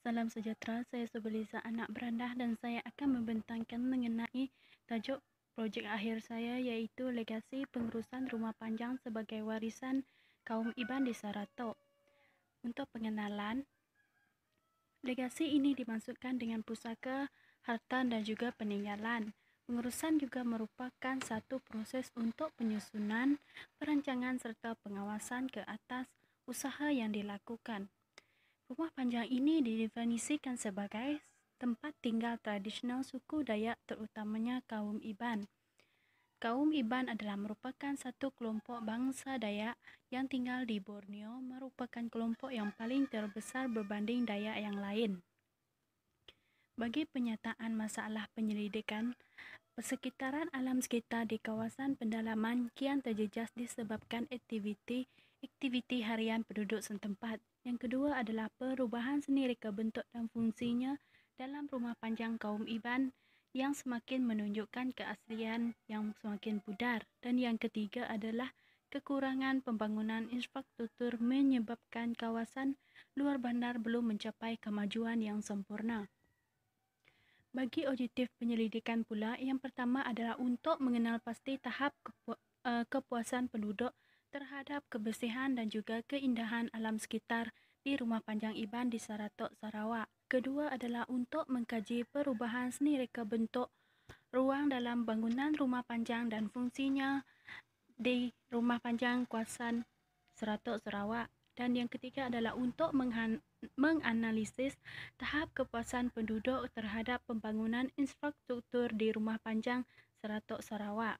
Salam sejahtera, saya Subeliza anak berandah dan saya akan membentangkan mengenai tajuk projek akhir saya iaitu legasi pengurusan rumah panjang sebagai warisan kaum Iban di Saratok. Untuk pengenalan, legasi ini dimaksudkan dengan pusaka, harta dan juga peninggalan. Pengurusan juga merupakan satu proses untuk penyusunan, perancangan serta pengawasan ke atas usaha yang dilakukan. Rumah panjang ini didefinisikan sebagai tempat tinggal tradisional suku Dayak terutamanya kaum Iban. Kaum Iban adalah merupakan satu kelompok bangsa Dayak yang tinggal di Borneo, merupakan kelompok yang paling terbesar berbanding Dayak yang lain. Bagi penyataan masalah penyelidikan, persekitaran alam sekitar di kawasan pendalaman kian terjejas disebabkan aktiviti harian penduduk setempat. Yang kedua adalah perubahan seni reka bentuk dan fungsinya dalam rumah panjang kaum Iban yang semakin menunjukkan keaslian yang semakin pudar. Dan yang ketiga adalah kekurangan pembangunan infrastruktur menyebabkan kawasan luar bandar belum mencapai kemajuan yang sempurna. Bagi objektif penyelidikan pula, yang pertama adalah untuk mengenal pasti tahap kepuasan penduduk terhadap kebersihan dan juga keindahan alam sekitar di rumah panjang Iban di Saratok, Sarawak. Kedua adalah untuk mengkaji perubahan seni reka bentuk ruang dalam bangunan rumah panjang dan fungsinya di rumah panjang kawasan Saratok, Sarawak. Dan yang ketiga adalah untuk menganalisis tahap kepuasan penduduk terhadap pembangunan infrastruktur di rumah panjang Saratok, Sarawak.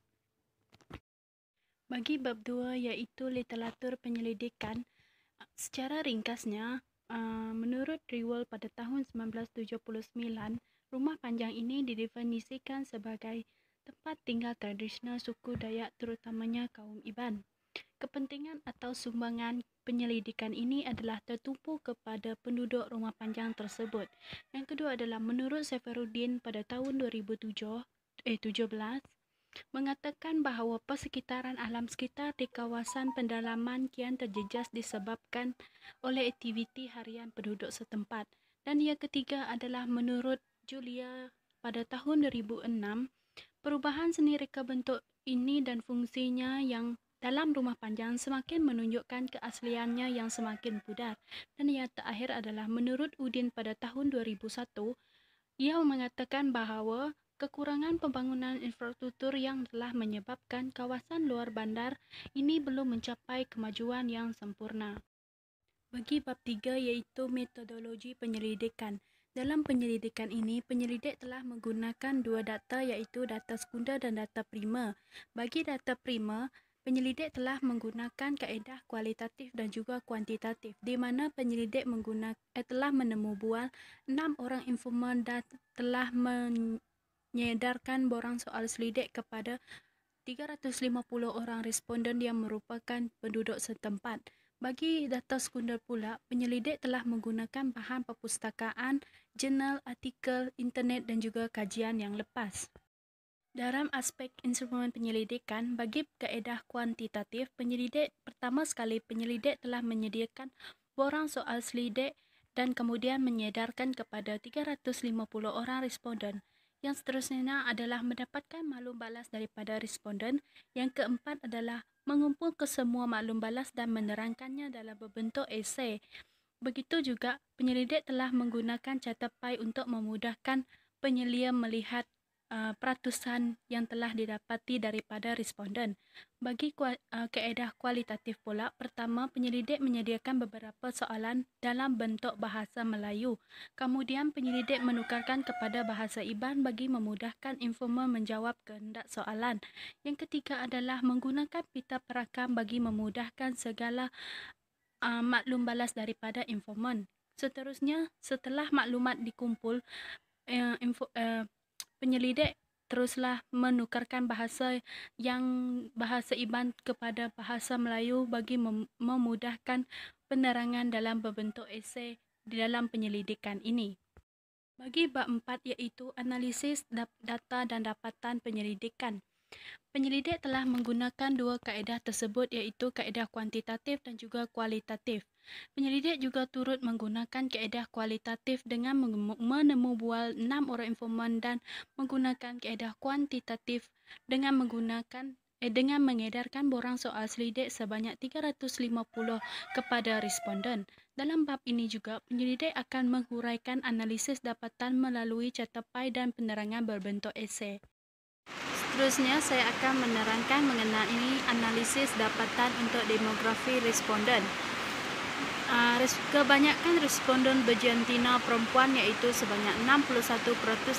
Bagi bab 2 iaitu literatur penyelidikan, secara ringkasnya, menurut Rewell pada tahun 1979, rumah panjang ini didefinisikan sebagai tempat tinggal tradisional suku Dayak terutamanya kaum Iban. Kepentingan atau sumbangan penyelidikan ini adalah tertumpu kepada penduduk rumah panjang tersebut. Yang kedua adalah menurut Safaruddin pada tahun 2017 mengatakan bahawa persekitaran alam sekitar di kawasan pendalaman kian terjejas disebabkan oleh aktiviti harian penduduk setempat. Dan yang ketiga adalah menurut Julia pada tahun 2006, perubahan seni reka bentuk ini dan fungsinya yang dalam rumah panjang semakin menunjukkan keasliannya yang semakin pudar. Dan yang terakhir adalah menurut Udin pada tahun 2001, ia mengatakan bahawa kekurangan pembangunan infrastruktur yang telah menyebabkan kawasan luar bandar ini belum mencapai kemajuan yang sempurna. Bagi bab 3 iaitu metodologi penyelidikan. Dalam penyelidikan ini, penyelidik telah menggunakan dua data iaitu data sekunder dan data primer. Bagi data primer, penyelidik telah menggunakan kaedah kualitatif dan juga kuantitatif, di mana penyelidik telah menemubual 6 orang informan dan telah menyedarkan borang soal selidik kepada 350 orang responden yang merupakan penduduk setempat. Bagi data sekunder pula, penyelidik telah menggunakan bahan perpustakaan, jurnal, artikel, internet dan juga kajian yang lepas. Dalam aspek instrumen penyelidikan, bagi kaedah kuantitatif, pertama sekali penyelidik telah menyediakan borang soal selidik dan kemudian menyedarkan kepada 350 orang responden. Yang seterusnya adalah mendapatkan maklum balas daripada responden. Yang keempat adalah mengumpul kesemua maklum balas dan menerangkannya dalam berbentuk esei. Begitu juga, penyelidik telah menggunakan carta pai untuk memudahkan penyelia melihat peratusan yang telah didapati daripada responden. Bagi kaedah kualitatif pula, pertama penyelidik menyediakan beberapa soalan dalam bentuk bahasa Melayu. Kemudian penyelidik menukarkan kepada bahasa Iban bagi memudahkan informan menjawab kehendak soalan. Yang ketiga adalah menggunakan pita perakam bagi memudahkan segala maklum balas daripada informan. Seterusnya, setelah maklumat dikumpul, penyelidik teruslah menukarkan bahasa Iban kepada bahasa Melayu bagi memudahkan penerangan dalam berbentuk esei di dalam penyelidikan ini. Bagi bab 4 iaitu analisis data dan dapatan penyelidikan. Penyelidik telah menggunakan dua kaedah tersebut iaitu kaedah kuantitatif dan juga kualitatif. Penyelidik juga turut menggunakan kaedah kualitatif dengan menemubual 6 orang informan dan menggunakan kaedah kuantitatif dengan mengedarkan borang soal selidik sebanyak 350 kepada responden. Dalam bab ini juga, penyelidik akan menghuraikan analisis dapatan melalui catapai dan penerangan berbentuk esei. Seterusnya, saya akan menerangkan mengenai analisis dapatan untuk demografi responden. Kebanyakan responden berjantina perempuan iaitu sebanyak 61%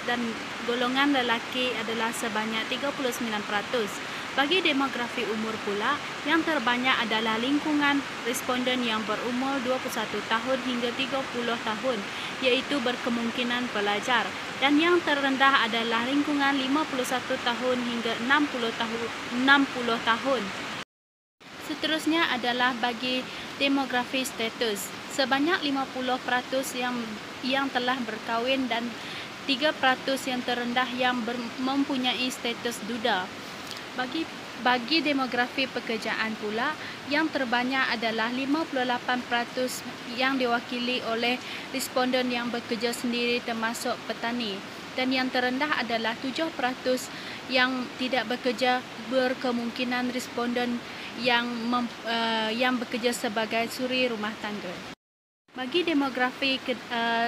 dan golongan lelaki adalah sebanyak 39%. Bagi demografi umur pula, yang terbanyak adalah lingkungan responden yang berumur 21 tahun hingga 30 tahun iaitu berkemungkinan pelajar, dan yang terendah adalah lingkungan 51 tahun hingga 60 tahun. Seterusnya adalah bagi demografi status. Sebanyak 50% yang telah berkahwin dan 3% yang terendah yang mempunyai status duda. Bagi demografi pekerjaan pula, yang terbanyak adalah 58% yang diwakili oleh responden yang bekerja sendiri termasuk petani, dan yang terendah adalah 7% yang tidak bekerja, berkemungkinan responden yang bekerja sebagai suri rumah tangga. Bagi demografi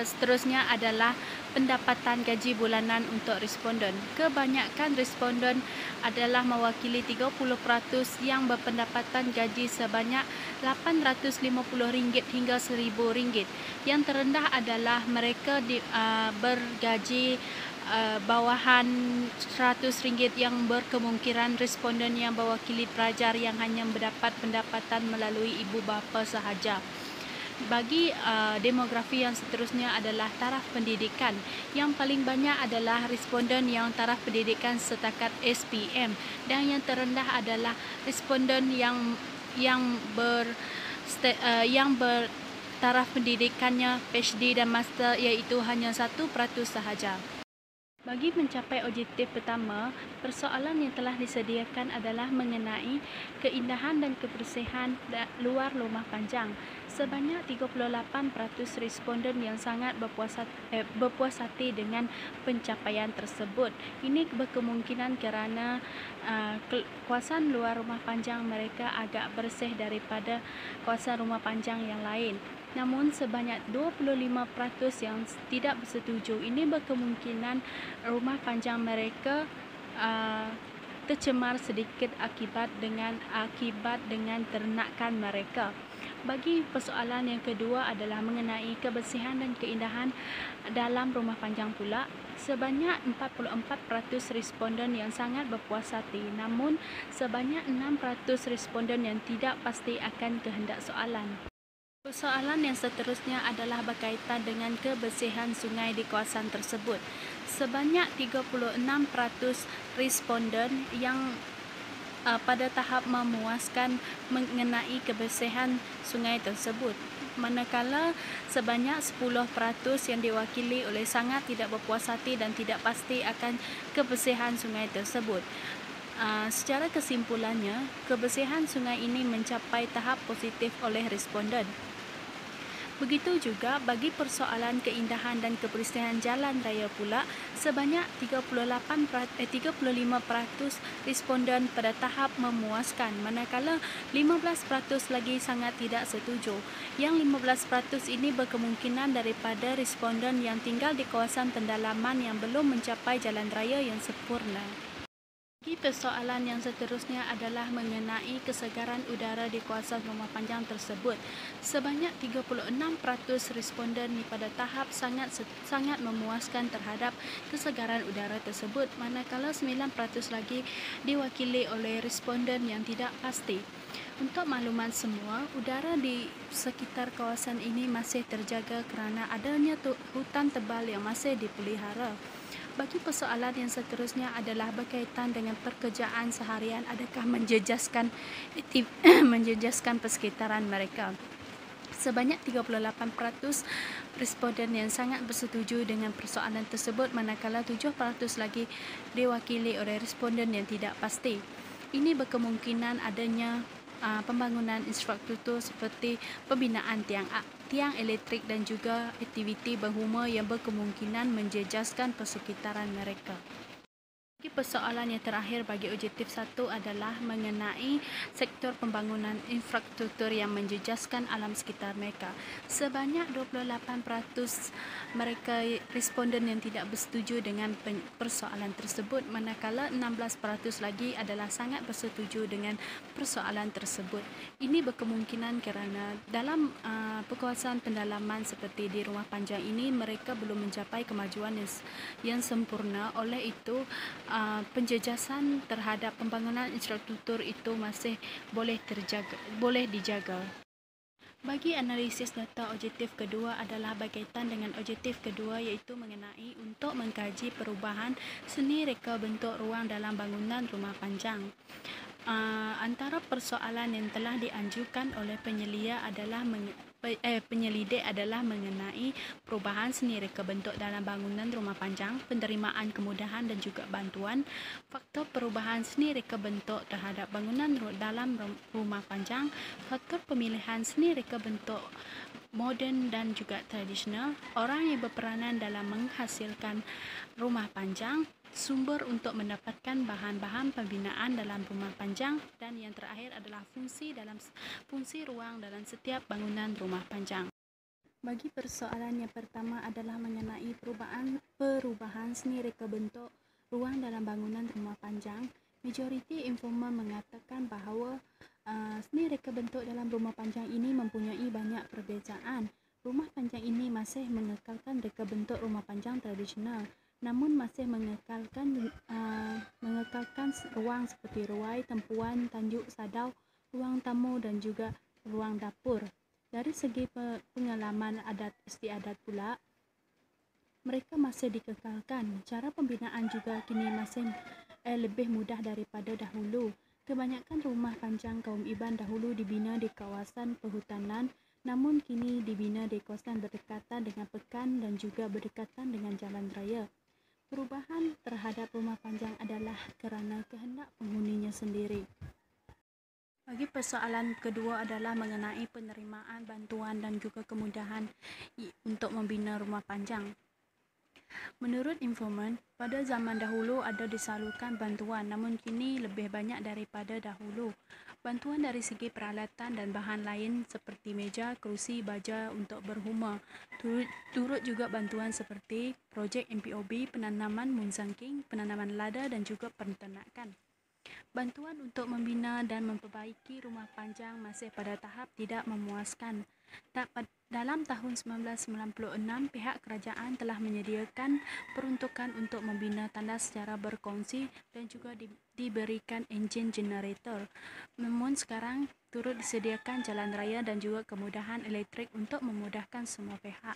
seterusnya adalah pendapatan gaji bulanan untuk responden. Kebanyakan responden adalah mewakili 30% yang berpendapatan gaji sebanyak RM850 hingga RM1,000. Yang terendah adalah mereka bergaji bawahan RM100 yang berkemungkinan responden yang mewakili pelajar yang hanya mendapat pendapatan melalui ibu bapa sahaja. Bagi demografi yang seterusnya adalah taraf pendidikan. Yang paling banyak adalah responden yang taraf pendidikan setakat SPM, dan yang terendah adalah responden yang bertaraf pendidikannya PhD dan Master iaitu hanya 1% sahaja. Bagi mencapai objektif pertama, persoalan yang telah disediakan adalah mengenai keindahan dan kebersihan luar rumah panjang. Sebanyak 38% responden yang sangat berpuas hati dengan pencapaian tersebut. Ini berkemungkinan kerana kawasan luar rumah panjang mereka agak bersih daripada kawasan rumah panjang yang lain. Namun sebanyak 25% yang tidak bersetuju. Ini berkemungkinan rumah panjang mereka tercemar sedikit akibat dengan ternakan mereka. Bagi persoalan yang kedua adalah mengenai kebersihan dan keindahan dalam rumah panjang pula. Sebanyak 44% responden yang sangat berpuas hati, namun sebanyak 6% responden yang tidak pasti akan kehendak soalan. Persoalan yang seterusnya adalah berkaitan dengan kebersihan sungai di kawasan tersebut. Sebanyak 36% responden yang pada tahap memuaskan mengenai kebersihan sungai tersebut, manakala sebanyak 10% yang diwakili oleh sangat tidak berpuas hati dan tidak pasti akan kebersihan sungai tersebut. Secara kesimpulannya, kebersihan sungai ini mencapai tahap positif oleh responden. Begitu juga bagi persoalan keindahan dan kebersihan jalan raya pula, sebanyak 35% responden pada tahap memuaskan, manakala 15% lagi sangat tidak setuju. Yang 15% ini berkemungkinan daripada responden yang tinggal di kawasan pendalaman yang belum mencapai jalan raya yang sempurna. Bagi persoalan yang seterusnya adalah mengenai kesegaran udara di kawasan rumah panjang tersebut. Sebanyak 36% responden pada tahap sangat memuaskan terhadap kesegaran udara tersebut, manakala 9% lagi diwakili oleh responden yang tidak pasti. Untuk makluman semua, udara di sekitar kawasan ini masih terjaga kerana adanya hutan tebal yang masih dipelihara. Bagi persoalan yang seterusnya adalah berkaitan dengan pekerjaan seharian, adakah menjejaskan persekitaran mereka. Sebanyak 38% responden yang sangat bersetuju dengan persoalan tersebut, manakala 7% lagi diwakili oleh responden yang tidak pasti. Ini berkemungkinan adanya pembangunan infrastruktur seperti pembinaan tiang elektrik dan juga aktiviti berhuma yang berkemungkinan menjejaskan persekitaran mereka. Persoalan yang terakhir bagi objektif 1 adalah mengenai sektor pembangunan infrastruktur yang menjejaskan alam sekitar mereka. Sebanyak 28% mereka responden yang tidak bersetuju dengan persoalan tersebut, manakala 16% lagi adalah sangat bersetuju dengan persoalan tersebut. Ini berkemungkinan kerana dalam perkawasan pendalaman seperti di Rumah Panjang ini, mereka belum mencapai kemajuan yang sempurna. Oleh itu, penjejasan terhadap pembangunan infrastruktur itu masih boleh dijaga. Bagi analisis data, objektif kedua adalah berkaitan dengan objektif kedua, iaitu mengenai untuk mengkaji perubahan seni reka bentuk ruang dalam bangunan rumah panjang. Antara persoalan yang telah diajukan oleh penyelidik adalah mengenai perubahan seni reka bentuk dalam bangunan rumah panjang, penerimaan kemudahan dan juga bantuan, faktor perubahan seni reka bentuk terhadap bangunan dalam rumah panjang, faktor pemilihan seni reka bentuk moden dan juga tradisional, orang yang berperanan dalam menghasilkan rumah panjang, sumber untuk mendapatkan bahan-bahan pembinaan dalam rumah panjang, dan yang terakhir adalah fungsi ruang dalam setiap bangunan rumah panjang. Bagi persoalan yang pertama adalah mengenai perubahan seni reka bentuk ruang dalam bangunan rumah panjang, majoriti informan mengatakan bahawa seni reka bentuk dalam rumah panjang ini mempunyai banyak perbezaan. Rumah panjang ini masih mengekalkan reka bentuk rumah panjang tradisional, namun masih mengekalkan ruang seperti ruai, tempuan, tanjuk sadau, ruang tamu dan juga ruang dapur. Dari segi pengalaman adat istiadat pula, mereka masih dikekalkan. Cara pembinaan juga kini masih lebih mudah daripada dahulu. Kebanyakan rumah panjang kaum Iban dahulu dibina di kawasan perhutanan, namun kini dibina di kawasan berdekatan dengan pekan dan juga berdekatan dengan jalan raya. Perubahan terhadap rumah panjang adalah kerana kehendak penghuninya sendiri. Bagi persoalan kedua adalah mengenai penerimaan bantuan dan juga kemudahan untuk membina rumah panjang. Menurut informan, pada zaman dahulu ada disalurkan bantuan, namun kini lebih banyak daripada dahulu. Bantuan dari segi peralatan dan bahan lain seperti meja, kerusi, baja untuk berhuma. Turut juga bantuan seperti projek MPOB, penanaman munzangking, penanaman lada dan juga peternakan. Bantuan untuk membina dan memperbaiki rumah panjang masih pada tahap tidak memuaskan. Dalam tahun 1996, pihak kerajaan telah menyediakan peruntukan untuk membina tandas secara berkongsi dan juga diberikan enjin generator. Namun sekarang turut disediakan jalan raya dan juga kemudahan elektrik untuk memudahkan semua pihak.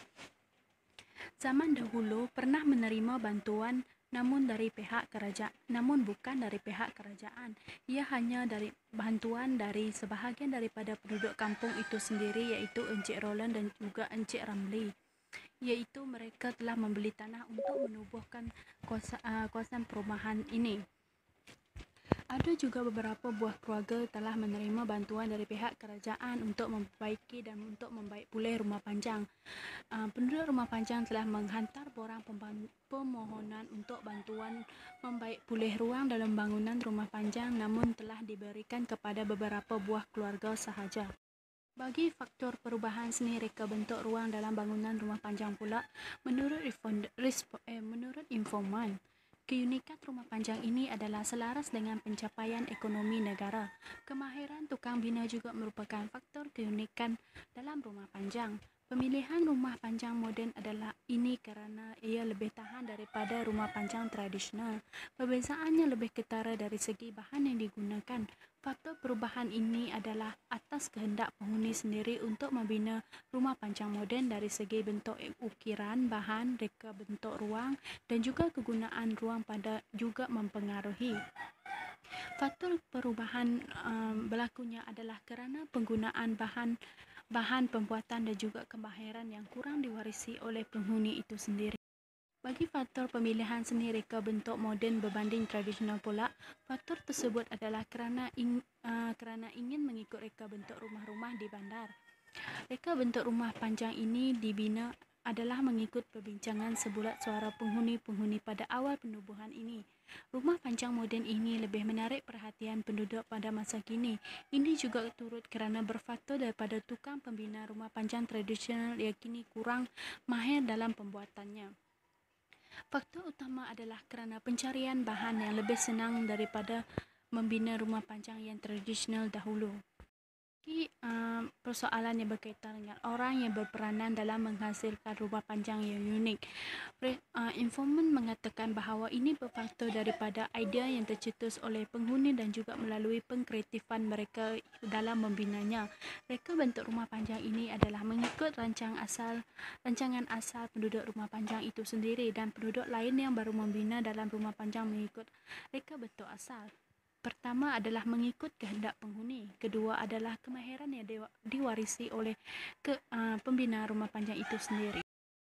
Zaman dahulu pernah menerima bantuan namun bukan dari pihak kerajaan. Ia hanya dari bantuan dari sebahagian daripada penduduk kampung itu sendiri, iaitu Encik Roland dan juga Encik Ramli. Iaitu mereka telah membeli tanah untuk menubuhkan kawasan perumahan ini. Ada juga beberapa buah keluarga telah menerima bantuan dari pihak kerajaan untuk memperbaiki dan untuk membaik pulih rumah panjang. Penduduk rumah panjang telah menghantar borang permohonan untuk bantuan membaik pulih ruang dalam bangunan rumah panjang, namun telah diberikan kepada beberapa buah keluarga sahaja. Bagi faktor perubahan seni reka bentuk ruang dalam bangunan rumah panjang pula, menurut informan, keunikan rumah panjang ini adalah selaras dengan pencapaian ekonomi negara. Kemahiran tukang bina juga merupakan faktor keunikan dalam rumah panjang. Pemilihan rumah panjang moden adalah ini kerana ia lebih tahan daripada rumah panjang tradisional. Perbezaannya lebih ketara dari segi bahan yang digunakan. Faktor perubahan ini adalah atas kehendak penghuni sendiri untuk membina rumah panjang moden dari segi bentuk ukiran, bahan, reka bentuk ruang dan juga kegunaan ruang pada juga mempengaruhi. Faktor perubahan berlakunya adalah kerana penggunaan bahan pembuatan dan juga kemahiran yang kurang diwarisi oleh penghuni itu sendiri. Bagi faktor pemilihan seni reka bentuk moden berbanding tradisional pula, faktor tersebut adalah kerana ingin mengikut reka bentuk rumah-rumah di bandar. Reka bentuk rumah panjang ini dibina adalah mengikut perbincangan sebulat suara penghuni-penghuni pada awal penubuhan ini. Rumah panjang moden ini lebih menarik perhatian penduduk pada masa kini. Ini juga turut kerana berfaktor daripada tukang pembina rumah panjang tradisional yang kini kurang mahir dalam pembuatannya. Faktor utama adalah kerana pencarian bahan yang lebih senang daripada membina rumah panjang yang tradisional dahulu. Persoalan yang berkaitan dengan orang yang berperanan dalam menghasilkan rumah panjang yang unik. Informan mengatakan bahawa ini berfaktor daripada idea yang tercetus oleh penghuni dan juga melalui pengkreatifan mereka dalam membinanya. Reka bentuk rumah panjang ini adalah mengikut rancangan asal penduduk rumah panjang itu sendiri, dan penduduk lain yang baru membina dalam rumah panjang mengikut reka bentuk asal. Pertama adalah mengikut kehendak penghuni. Kedua adalah kemahiran yang diwarisi oleh pembina rumah panjang itu sendiri.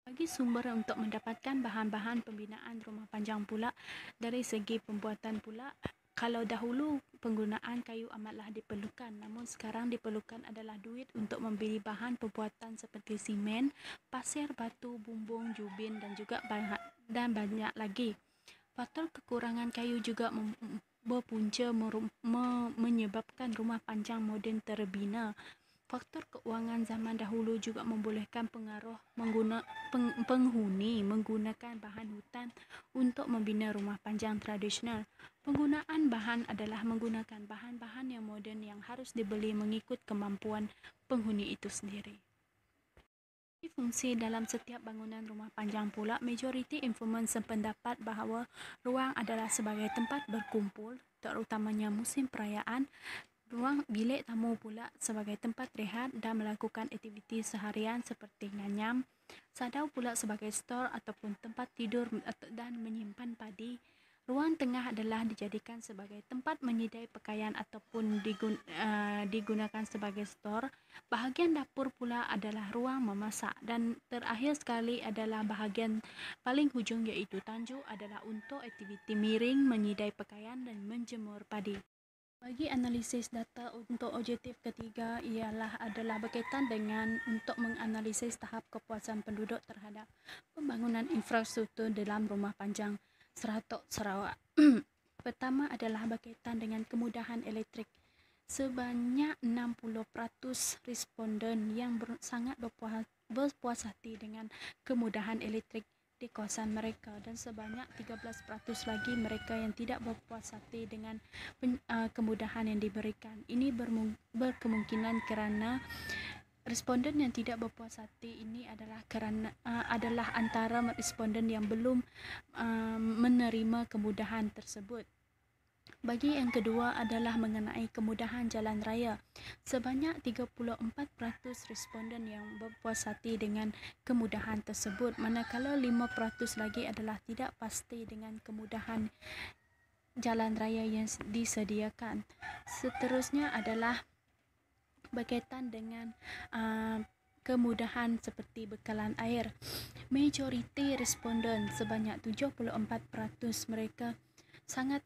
Bagi sumber untuk mendapatkan bahan-bahan pembinaan rumah panjang pula, dari segi pembuatan pula, kalau dahulu penggunaan kayu amatlah diperlukan, namun sekarang diperlukan adalah duit untuk membeli bahan pembuatan seperti simen, pasir, batu, bumbung, jubin dan juga banyak lagi. Faktor kekurangan kayu juga berpunca menyebabkan rumah panjang moden terbina. Faktor keuangan zaman dahulu juga membolehkan penghuni menggunakan bahan hutan untuk membina rumah panjang tradisional. Penggunaan bahan adalah menggunakan bahan-bahan yang moden yang harus dibeli mengikut kemampuan penghuni itu sendiri. Fungsi dalam setiap bangunan rumah panjang pula, majoriti informan sependapat bahawa ruang adalah sebagai tempat berkumpul, terutamanya musim perayaan. Ruang bilik tamu pula sebagai tempat rehat dan melakukan aktiviti seharian seperti nganyam. Sadau pula sebagai stor ataupun tempat tidur dan menyimpan padi. Ruang tengah adalah dijadikan sebagai tempat menyediai pakaian ataupun digunakan sebagai stor. Bahagian dapur pula adalah ruang memasak, dan terakhir sekali adalah bahagian paling hujung iaitu tanjung adalah untuk aktiviti miring, menyediai pakaian dan menjemur padi. Bagi analisis data untuk objektif ketiga adalah berkaitan dengan untuk menganalisis tahap kepuasan penduduk terhadap pembangunan infrastruktur dalam rumah panjang Seratok Sarawak. Pertama adalah berkaitan dengan kemudahan elektrik. Sebanyak 60% responden yang sangat berpuas hati dengan kemudahan elektrik di kawasan mereka, dan sebanyak 13% lagi mereka yang tidak berpuas hati dengan kemudahan yang diberikan. Ini berkemungkinan kerana responden yang tidak berpuas hati ini adalah antara responden yang belum menerima kemudahan tersebut. Bagi yang kedua adalah mengenai kemudahan jalan raya. Sebanyak 34% responden yang berpuas hati dengan kemudahan tersebut, manakala 5% lagi adalah tidak pasti dengan kemudahan jalan raya yang disediakan. Seterusnya adalah berkaitan dengan kemudahan seperti bekalan air. Majoriti responden sebanyak 74% mereka sangat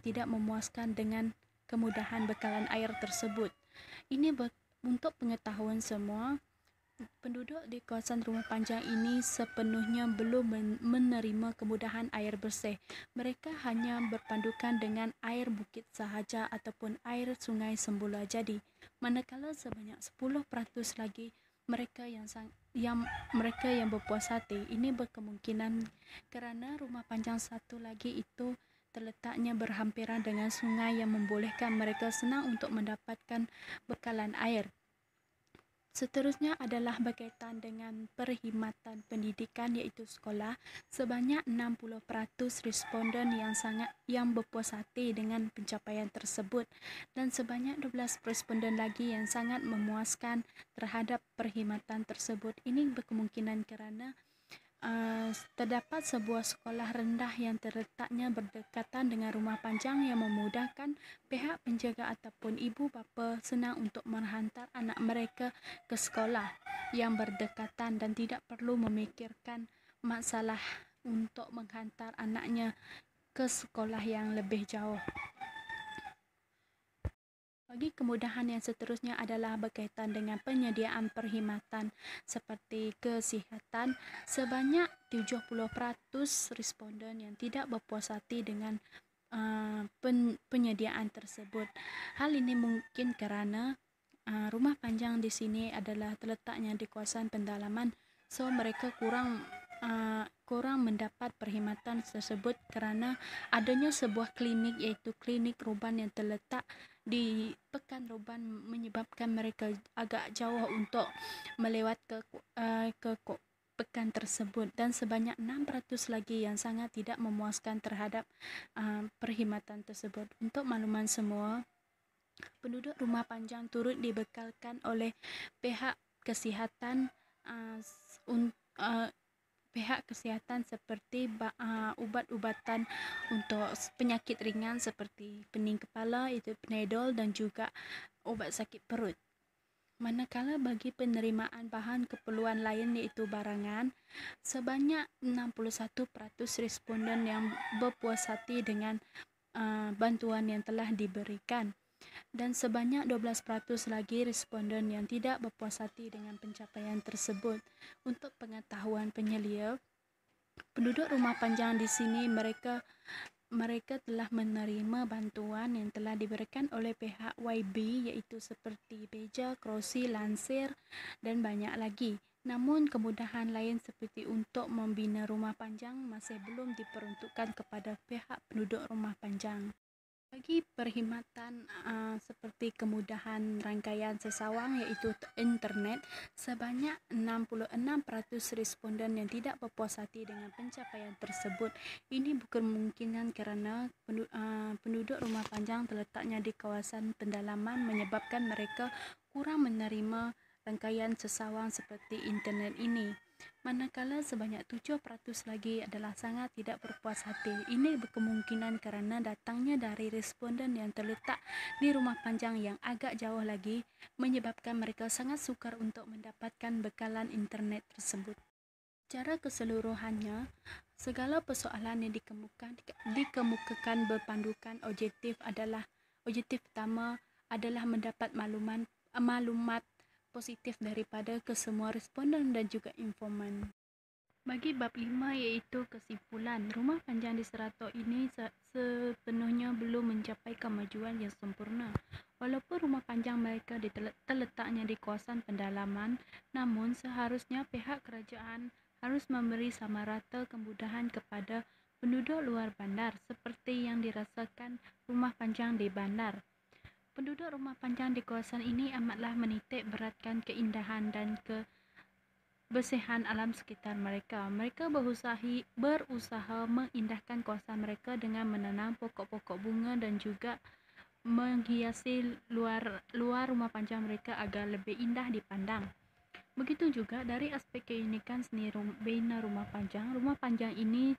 tidak memuaskan dengan kemudahan bekalan air tersebut. Ini untuk pengetahuan semua, penduduk di kawasan rumah panjang ini sepenuhnya belum menerima kemudahan air bersih. Mereka hanya berpandukan dengan air bukit sahaja ataupun air sungai semula jadi. Manakala sebanyak 10% lagi mereka yang berpuas hati. Ini berkemungkinan kerana rumah panjang satu lagi itu terletaknya berhampiran dengan sungai yang membolehkan mereka senang untuk mendapatkan bekalan air. Seterusnya adalah berkaitan dengan perkhidmatan pendidikan iaitu sekolah. Sebanyak 60% responden yang berpuas hati dengan pencapaian tersebut, dan sebanyak 12 responden lagi yang sangat memuaskan terhadap perkhidmatan tersebut. Ini berkemungkinan kerana terdapat sebuah sekolah rendah yang terletaknya berdekatan dengan rumah panjang yang memudahkan pihak penjaga ataupun ibu bapa senang untuk menghantar anak mereka ke sekolah yang berdekatan dan tidak perlu memikirkan masalah untuk menghantar anaknya ke sekolah yang lebih jauh. Bagi kemudahan yang seterusnya adalah berkaitan dengan penyediaan perkhidmatan seperti kesihatan. Sebanyak 70% responden yang tidak berpuas hati dengan penyediaan tersebut. Hal ini mungkin kerana rumah panjang di sini adalah terletaknya di kawasan pendalaman, so mereka kurang mendapat perkhidmatan tersebut kerana adanya sebuah klinik, iaitu klinik Roban yang terletak di Pekan Roban, menyebabkan mereka agak jauh untuk melewat ke pekan tersebut, dan sebanyak 6% lagi yang sangat tidak memuaskan terhadap perkhidmatan tersebut. Untuk makluman semua, penduduk rumah panjang turut dibekalkan oleh pihak kesihatan pihak kesihatan seperti ubat-ubatan untuk penyakit ringan seperti pening kepala, iaitu Panadol, dan juga ubat sakit perut. Manakala bagi penerimaan bahan keperluan lain iaitu barangan, sebanyak 61% responden yang berpuas hati dengan bantuan yang telah diberikan, dan sebanyak 12% lagi responden yang tidak berpuas hati dengan pencapaian tersebut. Untuk pengetahuan penyelia, penduduk rumah panjang di sini mereka telah menerima bantuan yang telah diberikan oleh pihak YB, iaitu seperti beja, kerusi, lansir dan banyak lagi. Namun kemudahan lain seperti untuk membina rumah panjang masih belum diperuntukkan kepada pihak penduduk rumah panjang. Bagi perkhidmatan seperti kemudahan rangkaian sesawang iaitu internet, sebanyak 66% responden yang tidak berpuas hati dengan pencapaian tersebut. Ini bukan kemungkinan kerana penduduk rumah panjang terletaknya di kawasan pendalaman menyebabkan mereka kurang menerima rangkaian sesawang seperti internet ini. Manakala sebanyak 7% lagi adalah sangat tidak berpuas hati. Ini berkemungkinan kerana datangnya dari responden yang terletak di rumah panjang yang agak jauh lagi, menyebabkan mereka sangat sukar untuk mendapatkan bekalan internet tersebut. Secara keseluruhannya, segala persoalan yang dikemukakan berpandukan objektif pertama adalah mendapat maklumat positif daripada kesemua responden dan juga informan. Bagi bab 5 iaitu kesimpulan, rumah panjang di Serato ini sepenuhnya belum mencapai kemajuan yang sempurna. Walaupun rumah panjang mereka terletaknya di kawasan pendalaman, namun seharusnya pihak kerajaan harus memberi sama rata kemudahan kepada penduduk luar bandar seperti yang dirasakan rumah panjang di bandar. Penduduk rumah panjang di kawasan ini amatlah menitik beratkan keindahan dan kebersihan alam sekitar mereka. Mereka berusaha mengindahkan kawasan mereka dengan menanam pokok-pokok bunga dan juga menghiasi luar rumah panjang mereka agar lebih indah dipandang. Begitu juga dari aspek keunikan seni bina rumah panjang ini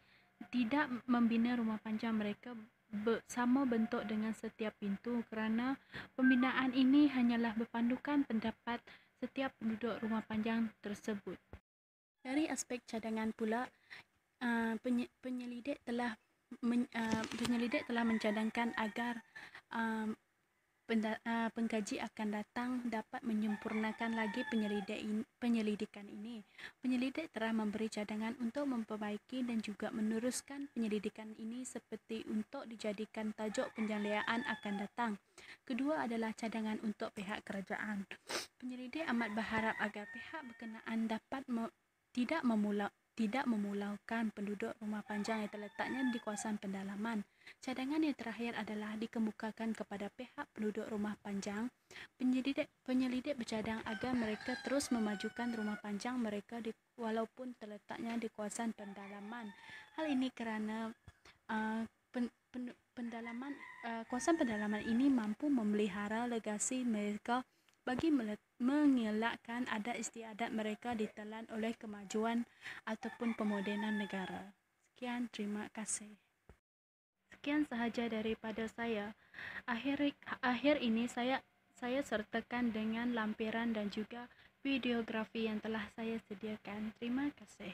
tidak membina rumah panjang mereka sama bentuk dengan setiap pintu, kerana pembinaan ini hanyalah berpandukan pendapat setiap penduduk rumah panjang tersebut. Dari aspek cadangan pula, penyelidik telah mencadangkan agar pengkaji akan datang dapat menyempurnakan lagi penyelidikan ini. Penyelidik telah memberi cadangan untuk memperbaiki dan juga meneruskan penyelidikan ini seperti untuk dijadikan tajuk penjayaan akan datang. Kedua adalah cadangan untuk pihak kerajaan. Penyelidik amat berharap agar pihak berkenaan dapat tidak memulaukan penduduk rumah panjang yang terletaknya di kawasan pendalaman. Cadangan yang terakhir adalah dikemukakan kepada pihak penduduk rumah panjang. Penyelidik bercadang agar mereka terus memajukan rumah panjang mereka walaupun terletaknya di kawasan pendalaman. Hal ini kerana kawasan pendalaman ini mampu memelihara legasi mereka bagi mengelakkan adat istiadat mereka ditelan oleh kemajuan ataupun pemodenan negara. Sekian, terima kasih. Sekian sahaja daripada saya. Akhir ini saya sertakan dengan lampiran dan juga videografi yang telah saya sediakan. Terima kasih.